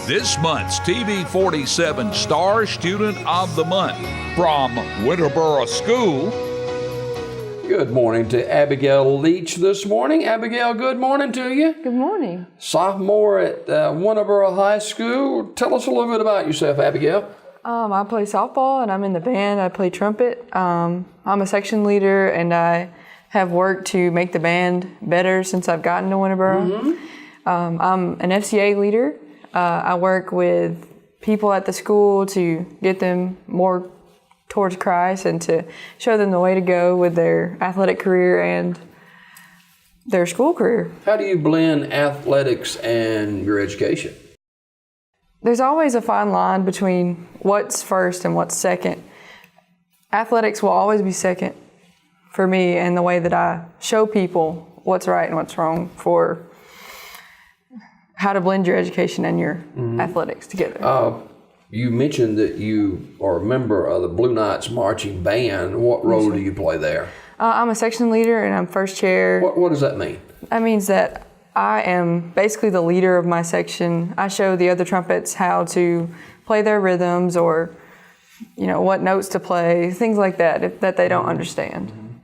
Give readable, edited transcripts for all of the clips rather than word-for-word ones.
this month's TV 47 Star Student of the Month from Winterboro School. Good morning to Abigail Leach this morning. Abigail, good morning to you. Good morning. Sophomore at Winterboro High School. Tell us a little bit about yourself, Abigail. I play softball and I'm in the band. I play trumpet. I'm a section leader and I have worked to make the band better since I've gotten to Winterboro. I'm an FCA leader. I work with people at the school to get them more towards Christ and to show them the way to go with their athletic career and their school career. How do you blend athletics and your education? There's always a fine line between what's first and what's second. Athletics will always be second for me, and the way that I show people what's right and what's wrong for how to blend your education and your athletics together. You mentioned that you are a member of the Blue Knights Marching Band. What role do you play there? I'm a section leader and I'm first chair. What does that mean? That means that I am basically the leader of my section. I show the other trumpets how to play their rhythms or, what notes to play, things like that they don't understand.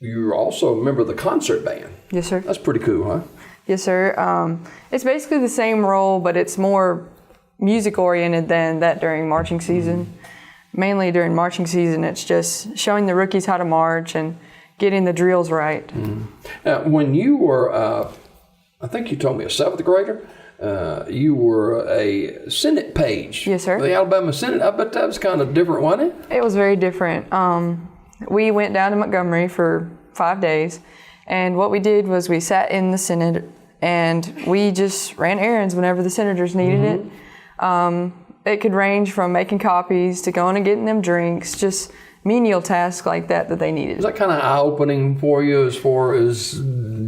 You're also a member of the concert band. Yes, sir. That's pretty cool, huh? Yes, sir. It's basically the same role, but it's more music-oriented than that during marching season. Mainly during marching season, it's just showing the rookies how to march and getting the drills right. Now, when you were, I think you told me a 7th grader, you were a Senate page. Yes, sir. The Alabama Senate. I bet that was kind of different, wasn't it? It was very different. We went down to Montgomery for 5 days, and what we did was we sat in the Senate and we just ran errands whenever the senators needed it. It could range from making copies to going and getting them drinks, just menial tasks like that they needed. Was that kind of eye-opening for you as far as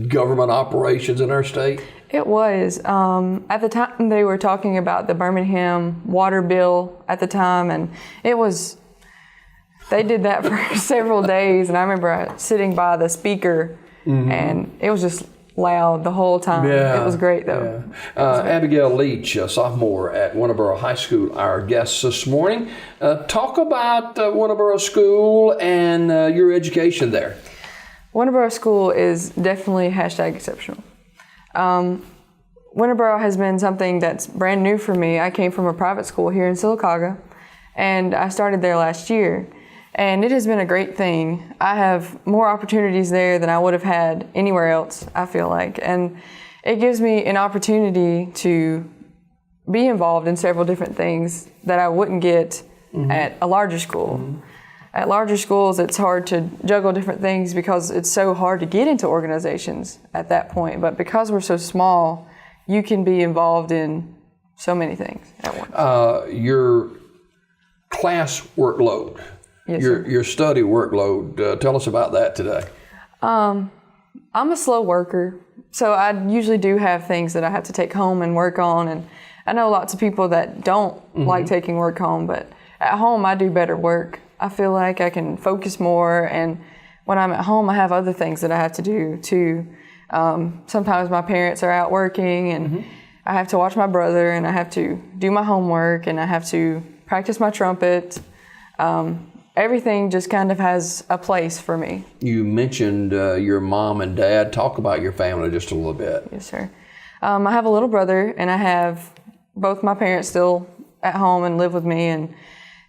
government operations in our state? It was. At the time, they were talking about the Birmingham water bill at the time, and they did that for several days, and I remember sitting by the speaker, and it was just loud the whole time. Yeah, it was great, though. Yeah. Abigail Leach, a sophomore at Winterboro High School, our guest this morning. Talk about Winterboro School and your education there. Winterboro School is definitely #exceptional. Winterboro has been something that's brand new for me. I came from a private school here in Sylacauga, and I started there last year. And it has been a great thing. I have more opportunities there than I would have had anywhere else, I feel like. And it gives me an opportunity to be involved in several different things that I wouldn't get at a larger school. At larger schools, it's hard to juggle different things because it's so hard to get into organizations at that point. But because we're so small, you can be involved in so many things at once. Your class workload. Yes, your study workload, tell us about that today. I'm a slow worker, so I usually do have things that I have to take home and work on, and I know lots of people that don't like taking work home, but at home I do better work. I feel like I can focus more, and when I'm at home I have other things that I have to do too. Sometimes my parents are out working, and I have to watch my brother, and I have to do my homework, and I have to practice my trumpet. Everything just kind of has a place for me. You mentioned your mom and dad. Talk about your family just a little bit. Yes, sir. I have a little brother, and I have both my parents still at home and live with me, and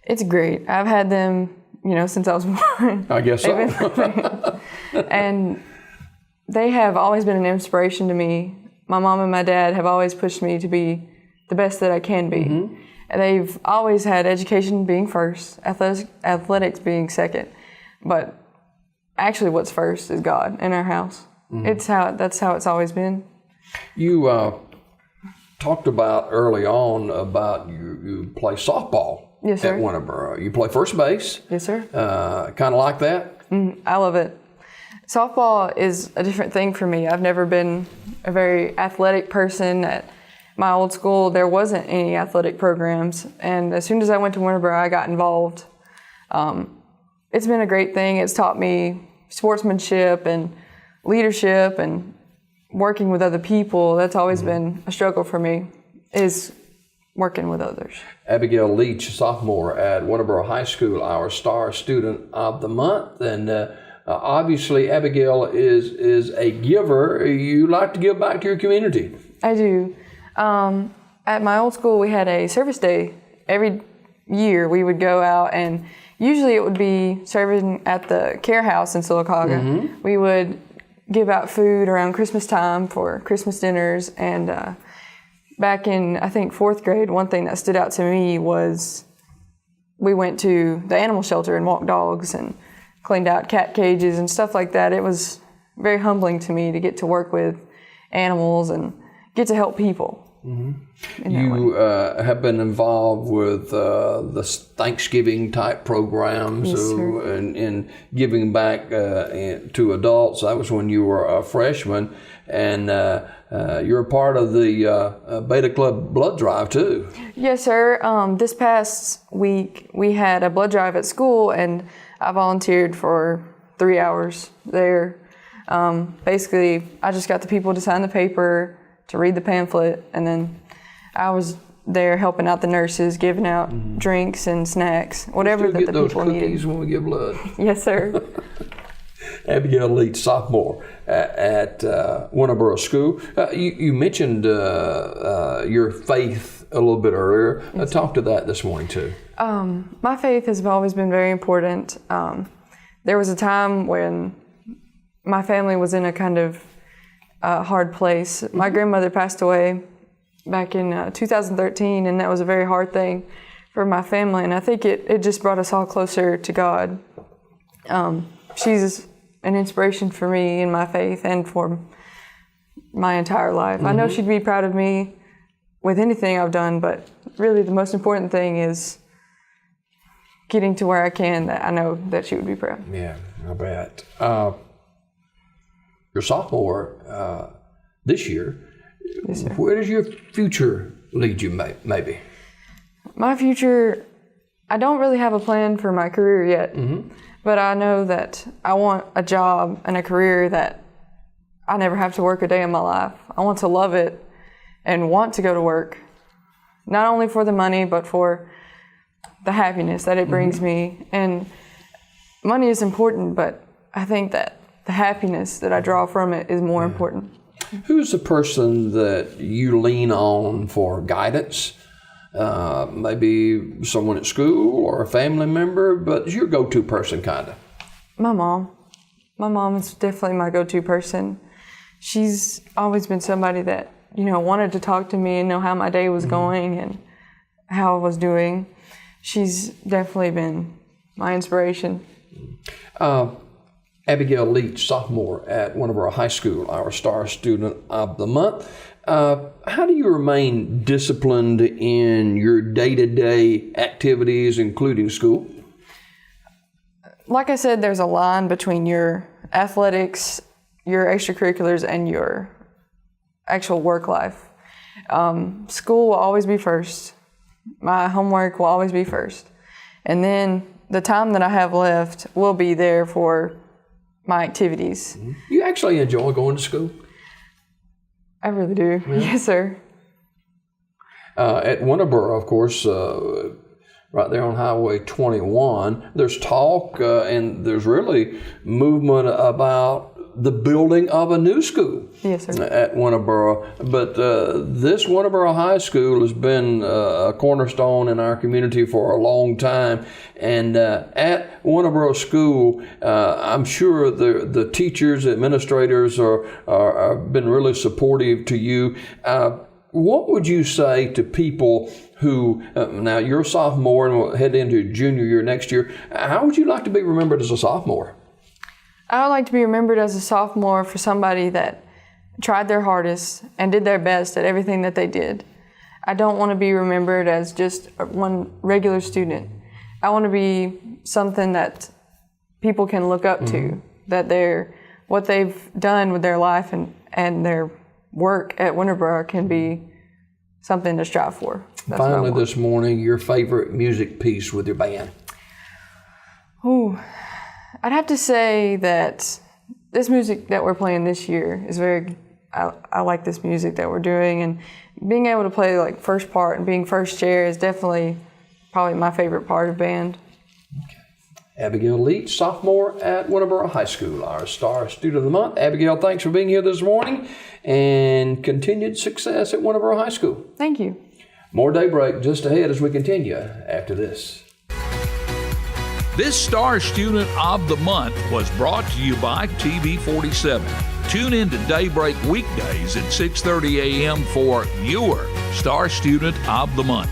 it's great. I've had them, since I was born. I guess so. And they have always been an inspiration to me. My mom and my dad have always pushed me to be the best that I can be. They've always had education being first, athletics being second, but actually what's first is God in our house. That's how it's always been. You talked about early on about you play softball. Yes, sir. At Winterboro. You play first base. Yes, sir. Kind of like that? I love it. Softball is a different thing for me. I've never been a very athletic person. At my old school, there wasn't any athletic programs, and as soon as I went to Winterboro, I got involved. It's been a great thing. It's taught me sportsmanship and leadership and working with other people. That's always been a struggle for me. is working with others. Abigail Leach, sophomore at Winterboro High School, our Star Student of the Month. And obviously, Abigail is a giver. You like to give back to your community. I do. At my old school, we had a service day. Every year we would go out, and usually it would be serving at the care house in Sylacauga. We would give out food around Christmas time for Christmas dinners. And back in, I think, 4th grade, one thing that stood out to me was we went to the animal shelter and walked dogs and cleaned out cat cages and stuff like that. It was very humbling to me to get to work with animals and get to help people. You have been involved with the Thanksgiving type programs and giving back to adults. That was when you were a freshman, and you're a part of the Beta Club blood drive too. Yes, sir. This past week we had a blood drive at school, and I volunteered for 3 hours there. Basically, I just got the people to sign the paper, to read the pamphlet, and then I was there helping out the nurses, giving out drinks and snacks, whatever that the people needed. Cookies when we give blood. Yes, sir. Abigail Leach, sophomore at Winterboro School. You mentioned your faith a little bit earlier. Talk to that this morning too. My faith has always been very important. There was a time when my family was in a kind of hard place. My grandmother passed away back in 2013, and that was a very hard thing for my family, and I think it just brought us all closer to God. She's an inspiration for me in my faith and for my entire life. I know she'd be proud of me with anything I've done, but really the most important thing is getting to where I can, that I know that she would be proud. Yeah, I bet. You're sophomore this year. Yes, sir. Where does your future lead you, maybe? My future, I don't really have a plan for my career yet, but I know that I want a job and a career that I never have to work a day in my life. I want to love it and want to go to work, not only for the money, but for the happiness that it brings me. And money is important, but I think that the happiness that I draw from it is more important. Who's the person that you lean on for guidance? Maybe someone at school or a family member, but your go-to person, kind of. My mom. My mom is definitely my go-to person. She's always been somebody that, wanted to talk to me and know how my day was going and how I was doing. She's definitely been my inspiration. Abigail Leach, sophomore at Winterboro High School, our Star Student of the Month. How do you remain disciplined in your day-to-day activities, including school? Like I said, there's a line between your athletics, your extracurriculars, and your actual work life. School will always be first. My homework will always be first. And then the time that I have left will be there for my activities. You actually enjoy going to school? I really do. Yeah. Yes, sir. At Winterboro, of course, right there on Highway 21, there's talk and there's really movement about the building of a new school. Yes, sir. At Winterboro. But this Winterboro High School has been a cornerstone in our community for a long time. And at Winterboro School, I'm sure the teachers, administrators are been really supportive to you. What would you say to people who, now you're a sophomore and will head into junior year next year, how would you like to be remembered as a sophomore? I would like to be remembered as a sophomore for somebody that tried their hardest and did their best at everything that they did. I don't want to be remembered as just one regular student. I want to be something that people can look up to, that what they've done with their life and their work at Winterboro can be something to strive for. That's Finally this morning, your favorite music piece with your band? Ooh. I'd have to say that this music that we're playing this year is I like this music that we're doing, and being able to play like first part and being first chair is definitely probably my favorite part of band. Abigail Leach, sophomore at Winterboro High School, our Star Student of the Month. Abigail, thanks for being here this morning, and continued success at Winterboro High School. Thank you. More Daybreak just ahead as we continue after this. This Star Student of the Month was brought to you by TV 47. Tune in to Daybreak weekdays at 6:30 a.m. for your Star Student of the Month.